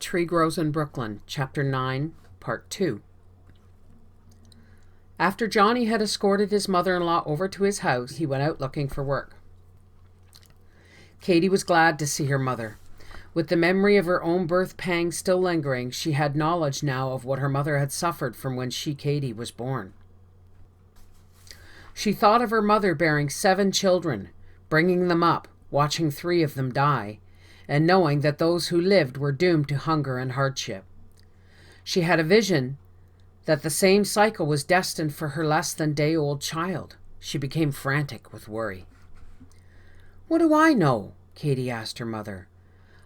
Tree Grows in Brooklyn, Chapter 9, Part 2. After Johnny had escorted his mother-in-law over to his house, he went out looking for work. Katie was glad to see her mother. With the memory of her own birth pangs still lingering, she had knowledge now of what her mother had suffered from when she, Katie, was born. She thought of her mother bearing 7 children, bringing them up, watching 3 of them die, and knowing that those who lived were doomed to hunger and hardship. She had a vision that the same cycle was destined for her less-than-day-old child. She became frantic with worry. "What do I know?" Katie asked her mother.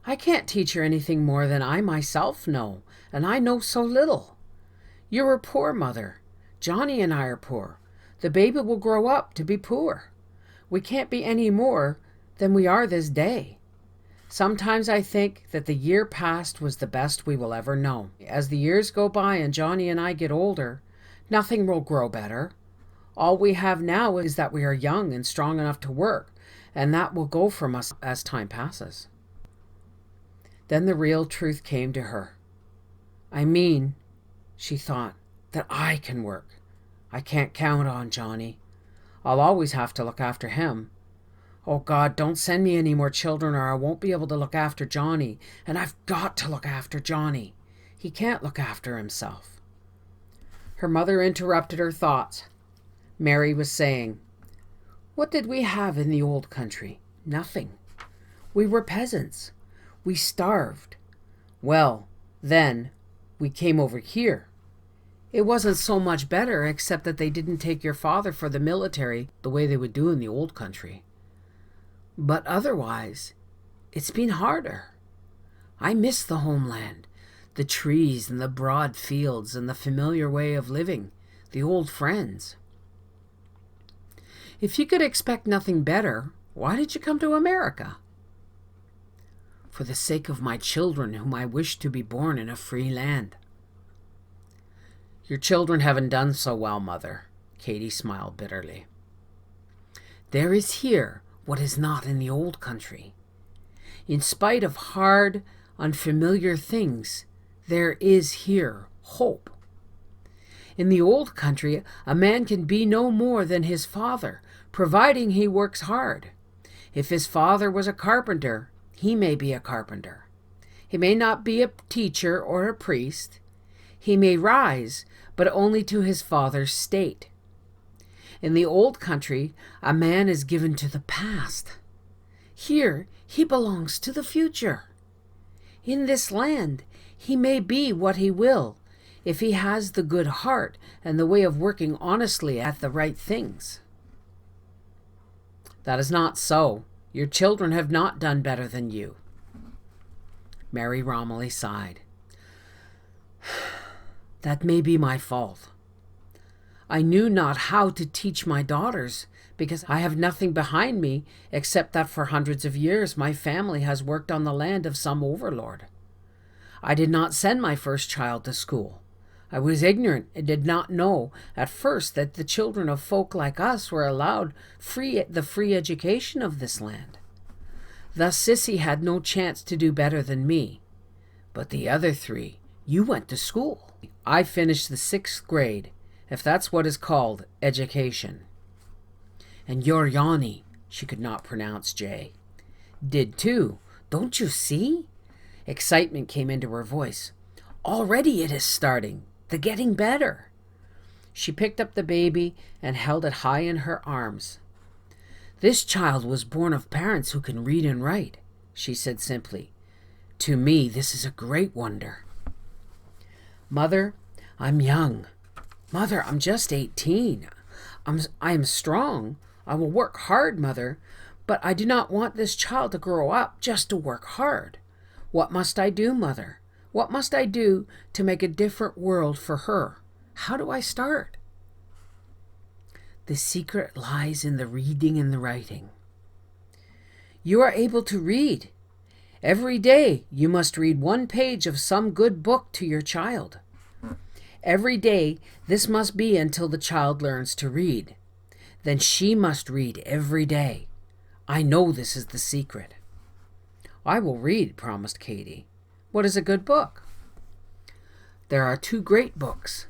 "I can't teach her anything more than I myself know, and I know so little. You're a poor mother. Johnny and I are poor. The baby will grow up to be poor. We can't be any more than we are this day. Sometimes I think that the year past was the best we will ever know. As the years go by and Johnny and I get older, nothing will grow better. All we have now is that we are young and strong enough to work, and that will go from us as time passes." Then the real truth came to her. "I mean," she thought, "that I can work. I can't count on Johnny. I'll always have to look after him. Oh God, don't send me any more children or I won't be able to look after Johnny. And I've got to look after Johnny. He can't look after himself." Her mother interrupted her thoughts. Mary was saying, "What did we have in the old country? Nothing. We were peasants. We starved. Well, then, we came over here. It wasn't so much better except that they didn't take your father for the military the way they would do in the old country. But otherwise, it's been harder. I miss the homeland, the trees and the broad fields and the familiar way of living, the old friends. If you could expect nothing better, why did you come to America?" "For the sake of my children whom I wish to be born in a free land." "Your children haven't done so well, Mother." Katie smiled bitterly. "There is here what is not in the old country. In spite of hard, unfamiliar things, there is here hope. In the old country, a man can be no more than his father, providing he works hard. If his father was a carpenter, he may be a carpenter. He may not be a teacher or a priest. He may rise, but only to his father's state. In the old country, a man is given to the past. Here, he belongs to the future. In this land, he may be what he will, if he has the good heart and the way of working honestly at the right things." "That is not so. Your children have not done better than you." Mary Romilly sighed. "That may be my fault. I knew not how to teach my daughters, because I have nothing behind me except that for hundreds of years my family has worked on the land of some overlord. I did not send my first child to school. I was ignorant and did not know at first that the children of folk like us were allowed the free education of this land. Thus Sissy had no chance to do better than me. But the other 3, you went to school. I finished the 6th grade, if that's what is called education. And your Yanni," she could not pronounce J, "did too. Don't you see?" Excitement came into her voice. "Already it is starting. The getting better." She picked up the baby and held it high in her arms. "This child was born of parents who can read and write," she said simply. "To me, this is a great wonder." "Mother, I'm young. Mother, I'm just 18. I am strong. I will work hard, Mother, but I do not want this child to grow up just to work hard. What must I do, Mother? What must I do to make a different world for her? How do I start?" "The secret lies in the reading and the writing. You are able to read. Every day you must read 1 page of some good book to your child. Every day this must be until the child learns to read. Then she must read every day. I know this is the secret." "I will read," promised Katie. What is a good book? There are two great books.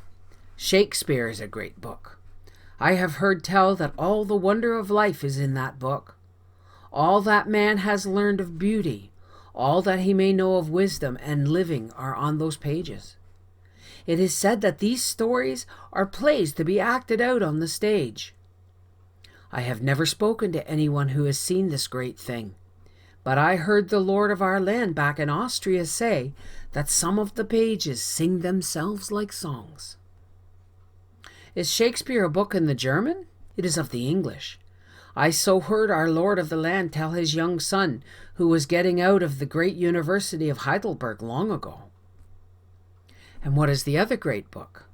Shakespeare is a great book. I have heard tell that all the wonder of life is in that book. All that man has learned of beauty, all that he may know of wisdom and living are on those pages. It is said that these stories are plays to be acted out on the stage. I have never spoken to anyone who has seen this great thing, but I heard the lord of our land back in Austria say that some of the pages sing themselves like songs. Is Shakespeare a book in the German? It is of the English. I so heard our lord of the land tell his young son, who was getting out of the great University of Heidelberg long ago. And what is the other great book?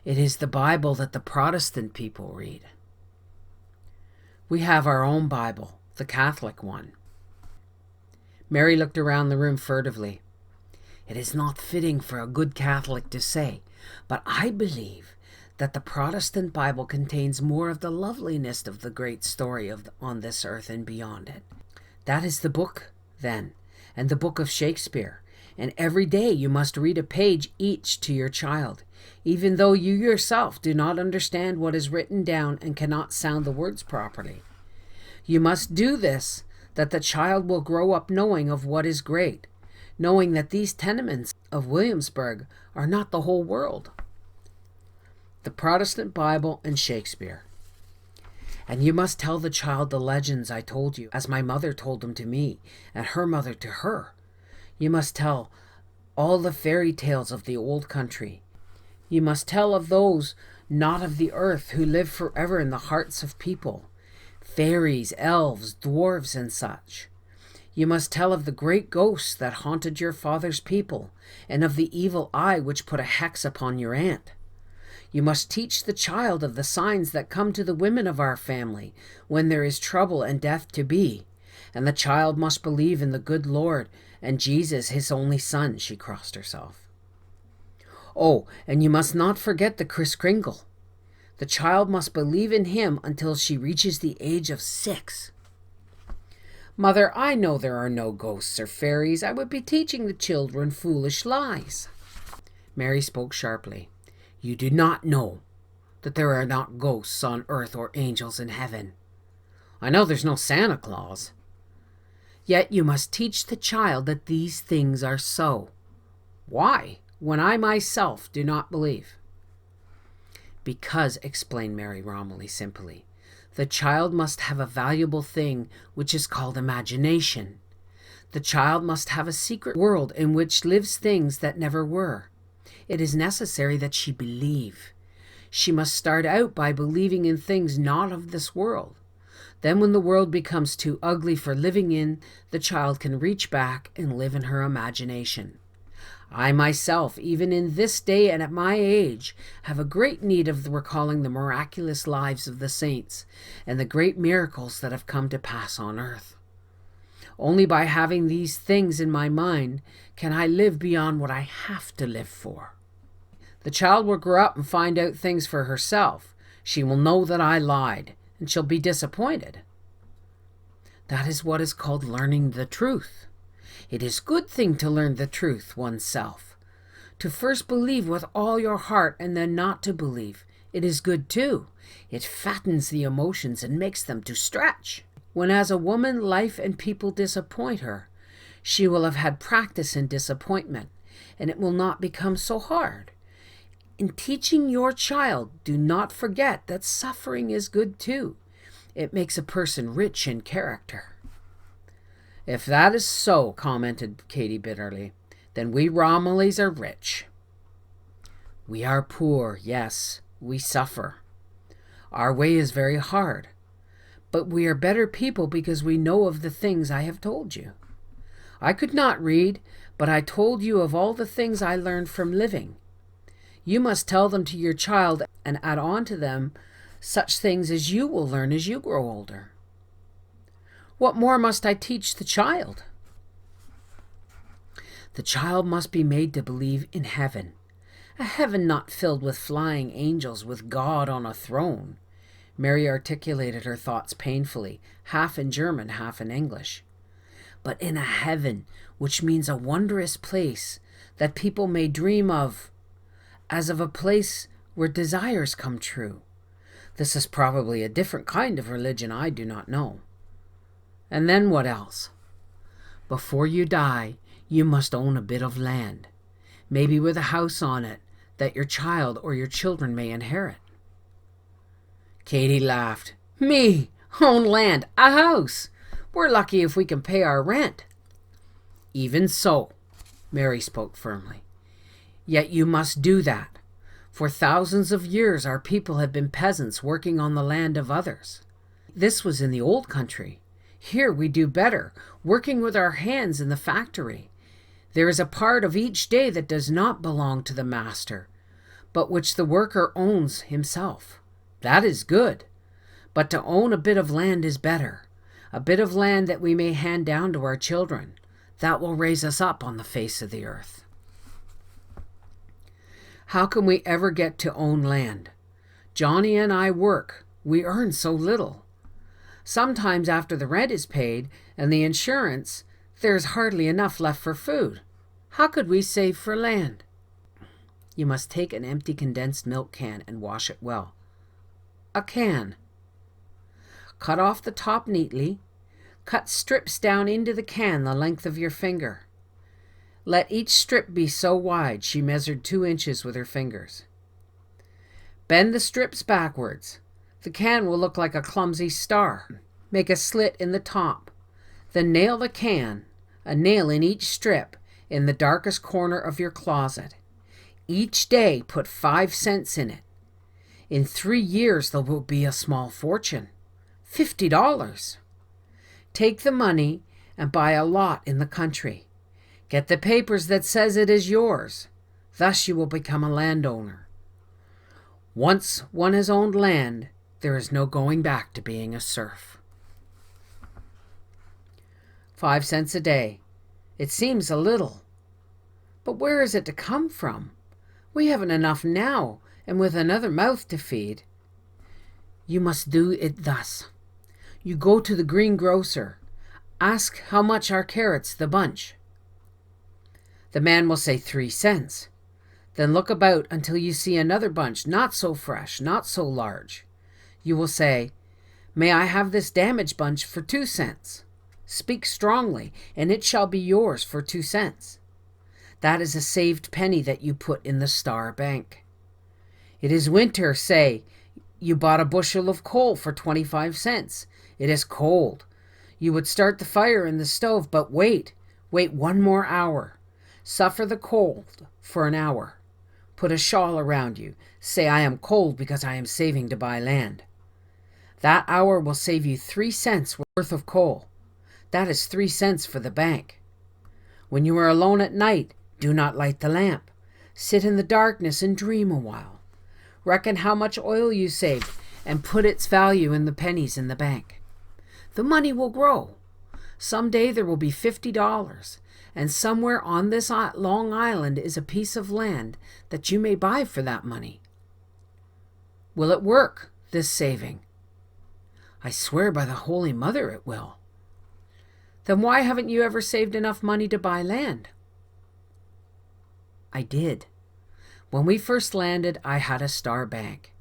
It is the Bible that the Protestant people read. We have our own Bible, the Catholic one. Mary looked around the room furtively. It is not fitting for a good Catholic to say, but I believe that the Protestant Bible contains more of the loveliness of the great story on this earth and beyond it. That is the book, then, and the book of Shakespeare. And every day you must read a page each to your child, even though you yourself do not understand what is written down and cannot sound the words properly. You must do this, that the child will grow up knowing of what is great, knowing that these tenements of Williamsburg are not the whole world. The Protestant Bible and Shakespeare. And you must tell the child the legends I told you, as my mother told them to me, and her mother to her. You must tell all the fairy tales of the old country. You must tell of those not of the earth who live forever in the hearts of people, fairies, elves, dwarves, and such. You must tell of the great ghosts that haunted your father's people, and of the evil eye which put a hex upon your aunt. You must teach the child of the signs that come to the women of our family when there is trouble and death to be, and the child must believe in the good Lord and Jesus, his only Son. She crossed herself. Oh, and you must not forget the Kris Kringle. The child must believe in him until she reaches the age of 6. Mother, I know there are no ghosts or fairies. I would be teaching the children foolish lies. Mary spoke sharply. You do not know that there are not ghosts on earth or angels in heaven. I know there's no Santa Claus. Yet you must teach the child that these things are so. Why, when I myself do not believe? Because, explained Mary Romilly simply, the child must have a valuable thing which is called imagination. The child must have a secret world in which lives things that never were. It is necessary that she believe. She must start out by believing in things not of this world. Then when the world becomes too ugly for living in, the child can reach back and live in her imagination. I myself, even in this day and at my age, have a great need of recalling the miraculous lives of the saints and the great miracles that have come to pass on earth. Only by having these things in my mind can I live beyond what I have to live for. The child will grow up and find out things for herself. She will know that I lied, and she'll be disappointed. That is what is called learning the truth. It is a good thing to learn the truth oneself. To first believe with all your heart and then not to believe. It is good too. It fattens the emotions and makes them to stretch. When as a woman life and people disappoint her, she will have had practice in disappointment, and it will not become so hard. In teaching your child, do not forget that suffering is good too. It makes a person rich in character. If that is so, commented Katie bitterly, then we Romillys are rich. We are poor, yes, we suffer. Our way is very hard, but we are better people because we know of the things I have told you. I could not read, but I told you of all the things I learned from living. You must tell them to your child and add on to them such things as you will learn as you grow older. What more must I teach the child? The child must be made to believe in heaven, a heaven not filled with flying angels with God on a throne. Mary articulated her thoughts painfully, half in German, half in English. but in a heaven, which means a wondrous place that people may dream of, as of a place where desires come true. This is probably a different kind of religion I do not know. And then what else? Before you die, you must own a bit of land, maybe with a house on it that your child or your children may inherit. Katie laughed. Me, own land, a house. We're lucky if we can pay our rent. Even so, Mary spoke firmly. Yet you must do that. For thousands of years our people have been peasants working on the land of others. This was in the old country. Here we do better, working with our hands in the factory. There is a part of each day that does not belong to the master, but which the worker owns himself. That is good. But to own a bit of land is better, a bit of land that we may hand down to our children. That will raise us up on the face of the earth. How can we ever get to own land? Johnny and I work. We earn so little. Sometimes after the rent is paid and the insurance, there's hardly enough left for food. How could we save for land? You must take an empty condensed milk can and wash it well. A can. Cut off the top neatly. Cut strips down into the can the length of your finger. Let each strip be so wide she measured 2 inches with her fingers. Bend the strips backwards. The can will look like a clumsy star. Make a slit in the top. Then nail the can, a nail in each strip, in the darkest corner of your closet. Each day put 5 cents in it. In 3 years there will be a small fortune. $50. Take the money and buy a lot in the country. Get the papers that says it is yours. Thus you will become a landowner. Once one has owned land, there is no going back to being a serf. 5 cents a day. It seems a little. But where is it to come from? We haven't enough now, and with another mouth to feed. You must do it thus. You go to the greengrocer. Ask how much are carrots the bunch. The man will say 3 cents. Then look about until you see another bunch, not so fresh, not so large. You will say, "May I have this damaged bunch for 2 cents?" Speak strongly, and it shall be yours for 2 cents. That is a saved penny that you put in the Star Bank. It is winter, say. You bought a bushel of coal for 25 cents. It is cold. You would start the fire in the stove, but wait 1 more hour. Suffer the cold for an hour. Put a shawl around you. Say, "I am cold because I am saving to buy land." That hour will save you 3 cents worth of coal. That is 3 cents for the bank. When you are alone at night, do not light the lamp. Sit in the darkness and dream a while. Reckon how much oil you saved and put its value in the pennies in the bank. The money will grow. Some day there will be $50, and somewhere on this long island is a piece of land that you may buy for that money. Will it work, this saving? I swear by the Holy Mother it will. Then why haven't you ever saved enough money to buy land? I did. When we first landed, I had a Star Bank.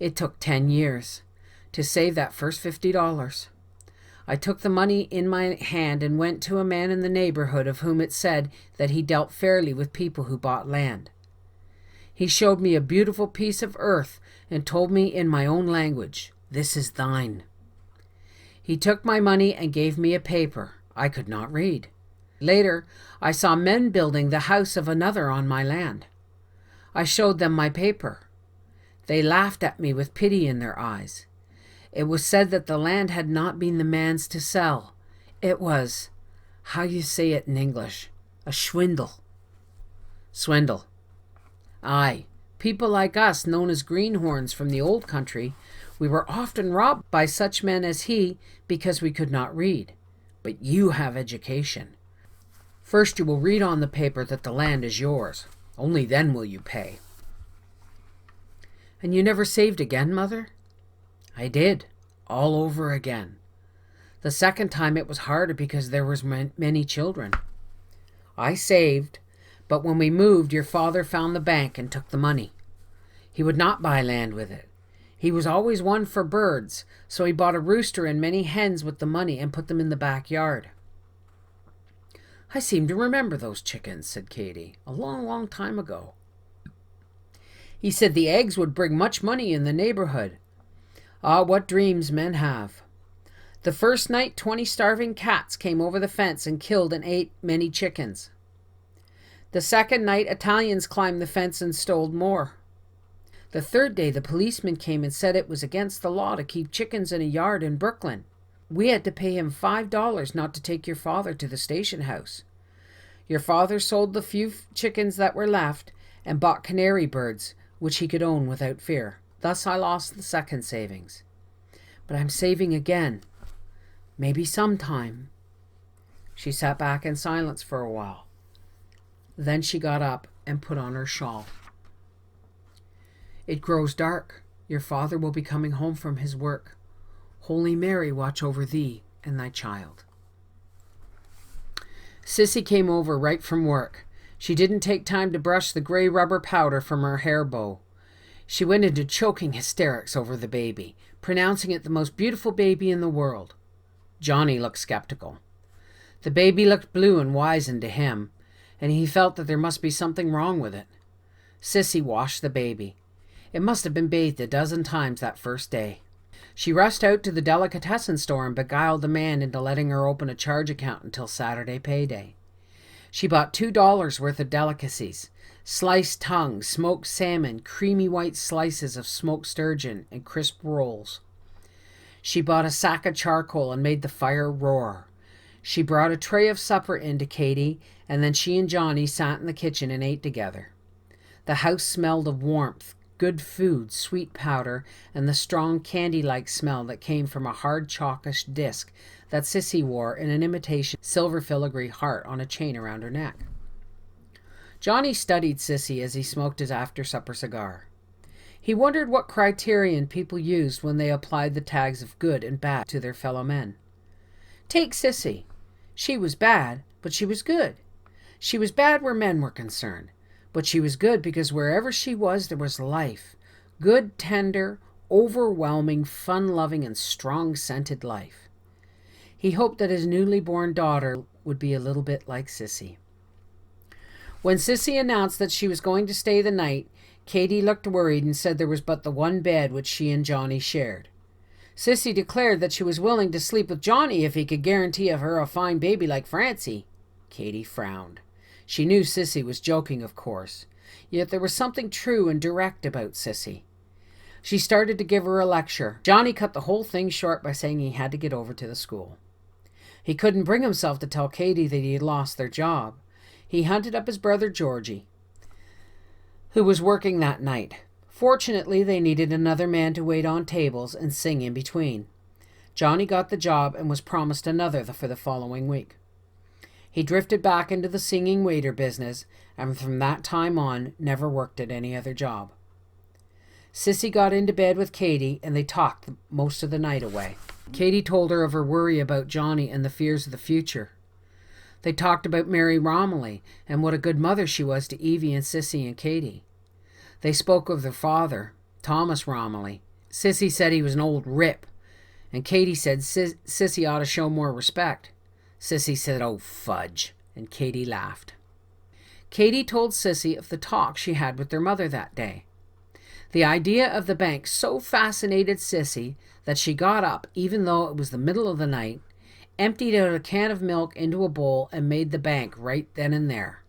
It took 10 years to save that first $50. I took the money in my hand and went to a man in the neighborhood of whom it said that he dealt fairly with people who bought land. He showed me a beautiful piece of earth and told me in my own language, "This is thine." He took my money and gave me a paper. I could not read. Later, I saw men building the house of another on my land. I showed them my paper. They laughed at me with pity in their eyes. It was said that the land had not been the man's to sell. It was, how you say it in English, a swindle. Swindle. Aye, people like us, known as greenhorns from the old country, we were often robbed by such men as he because we could not read. But you have education. First you will read on the paper that the land is yours. Only then will you pay. And you never saved again, Mother? I did, all over again. The second time it was harder because there was many children. I saved, but when we moved, your father found the bank and took the money. He would not buy land with it. He was always one for birds, so he bought a rooster and many hens with the money and put them in the backyard. I seem to remember those chickens, said Katy, a long, long time ago. He said the eggs would bring much money in the neighborhood. Ah, what dreams men have. The first night, 20 starving cats came over the fence and killed and ate many chickens. The second night, Italians climbed the fence and stole more. The third day, the policeman came and said it was against the law to keep chickens in a yard in Brooklyn. We had to pay him $5 not to take your father to the station house. Your father sold the few chickens that were left and bought canary birds, which he could own without fear. Thus I lost the second savings. But I'm saving again. Maybe sometime. She sat back in silence for a while. Then she got up and put on her shawl. It grows dark. Your father will be coming home from his work. Holy Mary, watch over thee and thy child. Sissy came over right from work. She didn't take time to brush the gray rubber powder from her hair bow. She went into choking hysterics over the baby, pronouncing it the most beautiful baby in the world. Johnny looked skeptical. The baby looked blue and wizened to him, and he felt that there must be something wrong with it. Sissy washed the baby. It must have been bathed a dozen times that first day. She rushed out to the delicatessen store and beguiled the man into letting her open a charge account until Saturday payday. She bought $2 worth of delicacies: sliced tongue, smoked salmon, creamy white slices of smoked sturgeon, and crisp rolls. She bought a sack of charcoal and made the fire roar. She brought a tray of supper in to Katy, and then she and Johnny sat in the kitchen and ate together. The house smelled of warmth, good food, sweet powder, and the strong candy-like smell that came from a hard chalkish disc that Sissy wore in an imitation silver filigree heart on a chain around her neck. Johnny studied Sissy as he smoked his after-supper cigar. He wondered what criterion people used when they applied the tags of good and bad to their fellow men. Take Sissy. She was bad, but she was good. She was bad where men were concerned, but she was good because wherever she was, there was life. Good, tender, overwhelming, fun-loving, and strong-scented life. He hoped that his newly born daughter would be a little bit like Sissy. When Sissy announced that she was going to stay the night, Katy looked worried and said there was but the one bed which she and Johnny shared. Sissy declared that she was willing to sleep with Johnny if he could guarantee her a fine baby like Francie. Katy frowned. She knew Sissy was joking, of course, yet there was something true and direct about Sissy. She started to give her a lecture. Johnny cut the whole thing short by saying he had to get over to the school. He couldn't bring himself to tell Katy that he had lost their job. He hunted up his brother Georgie, who was working that night. Fortunately, they needed another man to wait on tables and sing in between. Johnny got the job and was promised another for the following week. He drifted back into the singing waiter business, and from that time on never worked at any other job. Sissy got into bed with Katy, and they talked most of the night away. Katy told her of her worry about Johnny and the fears of the future. They talked about Mary Romilly and what a good mother she was to Evie and Sissy and Katy. They spoke of their father, Thomas Romilly. Sissy said he was an old rip, and Katy said Sissy ought to show more respect. Sissy said, "Oh, fudge," and Katy laughed. Katy told Sissy of the talk she had with their mother that day. The idea of the bank so fascinated Sissy that she got up, even though it was the middle of the night, emptied out a can of milk into a bowl, and made the bank right then and there.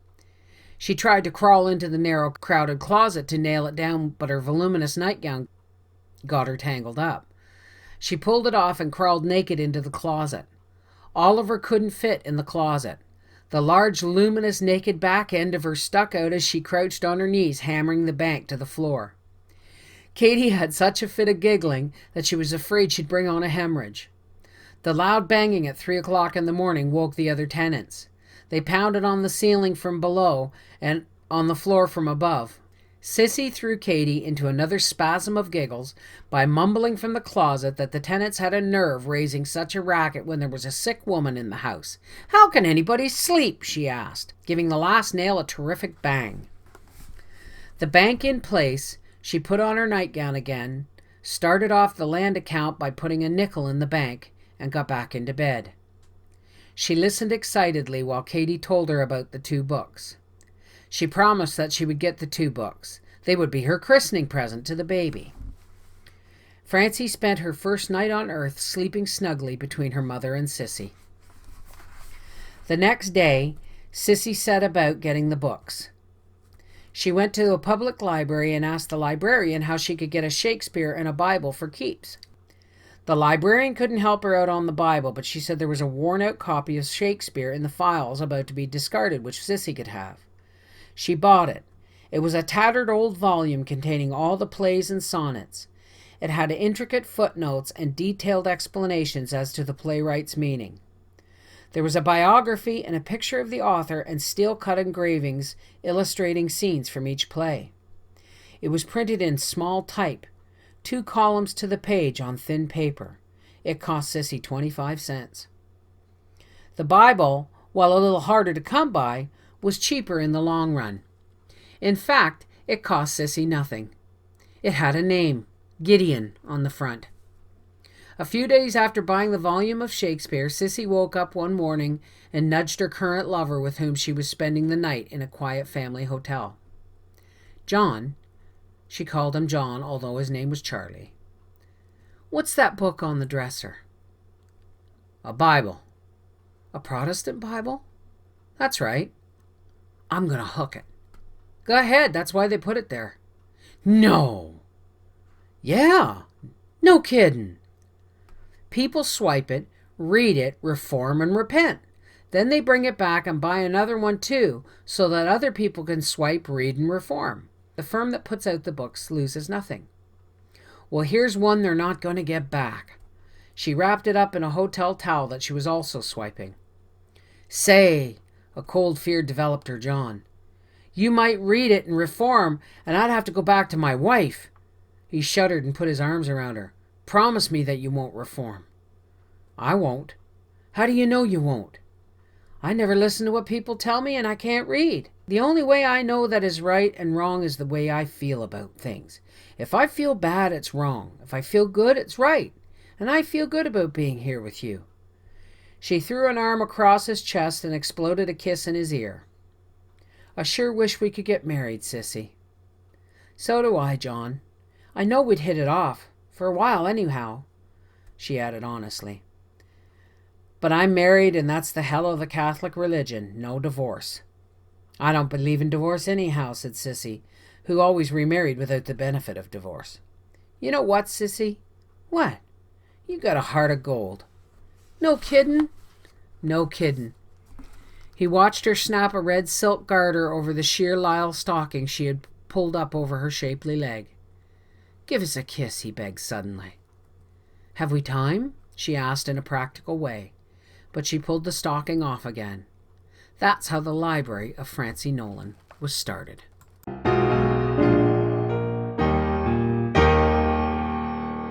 She tried to crawl into the narrow, crowded closet to nail it down, but her voluminous nightgown got her tangled up. She pulled it off and crawled naked into the closet. Oliver couldn't fit in the closet. The large, luminous, naked back end of her stuck out as she crouched on her knees, hammering the bank to the floor. Katy had such a fit of giggling that she was afraid she'd bring on a hemorrhage. The loud banging at 3 o'clock in the morning woke the other tenants. They pounded on the ceiling from below and on the floor from above. Sissy threw Katy into another spasm of giggles by mumbling from the closet that the tenants had a nerve raising such a racket when there was a sick woman in the house. "How can anybody sleep?" she asked, giving the last nail a terrific bang. The bank in place, she put on her nightgown again, started off the land account by putting a nickel in the bank, and got back into bed. She listened excitedly while Katy told her about the 2 books. She promised that she would get the 2 books. They would be her christening present to the baby. Francie spent her first night on Earth sleeping snugly between her mother and Sissy. The next day, Sissy set about getting the books. She went to a public library and asked the librarian how she could get a Shakespeare and a Bible for keeps. The librarian couldn't help her out on the Bible, but she said there was a worn-out copy of Shakespeare in the files about to be discarded, which Sissy could have. She bought it. It was a tattered old volume containing all the plays and sonnets. It had intricate footnotes and detailed explanations as to the playwright's meaning. There was a biography and a picture of the author and steel-cut engravings illustrating scenes from each play. It was printed in small type, 2 columns to the page on thin paper. It cost Sissy 25 cents. The Bible, while a little harder to come by, was cheaper in the long run. In fact, it cost Sissy nothing. It had a name, Gideon, on the front. A few days after buying the volume of Shakespeare, Sissy woke up one morning and nudged her current lover with whom she was spending the night in a quiet family hotel. John, she called him John, although his name was Charlie. "What's that book on the dresser?" "A Bible." "A Protestant Bible?" "That's right." "I'm going to hook it." "Go ahead, that's why they put it there." "No." "Yeah. No kidding." People swipe it, read it, reform, and repent. Then they bring it back and buy another one too, so that other people can swipe, read, and reform. The firm that puts out the books loses nothing. Well, here's one they're not going to get back. She wrapped it up in a hotel towel that she was also swiping. "Say," a cold fear developed her John, "you might read it and reform, and I'd have to go back to my wife." He shuddered and put his arms around her. "Promise me that you won't reform." "I won't." "How do you know you won't?" "I never listen to what people tell me, and I can't read. The only way I know that is right and wrong is the way I feel about things. If I feel bad, it's wrong. If I feel good, it's right. And I feel good about being here with you." She threw an arm across his chest and exploded a kiss in his ear. "I sure wish we could get married, Sissy." "So do I, John. I know we'd hit it off. For a while, anyhow," she added honestly. "But I'm married, and that's the hell of the Catholic religion. No divorce." "I don't believe in divorce anyhow," said Sissy, who always remarried without the benefit of divorce. "You know what, Sissy?" "What?" "You got a heart of gold." "No kiddin'?" "No kiddin'." He watched her snap a red silk garter over the sheer lisle stocking she had pulled up over her shapely leg. "Give us a kiss," he begged suddenly. "Have we time?" she asked in a practical way, but she pulled the stocking off again. That's how the library of Francie Nolan was started.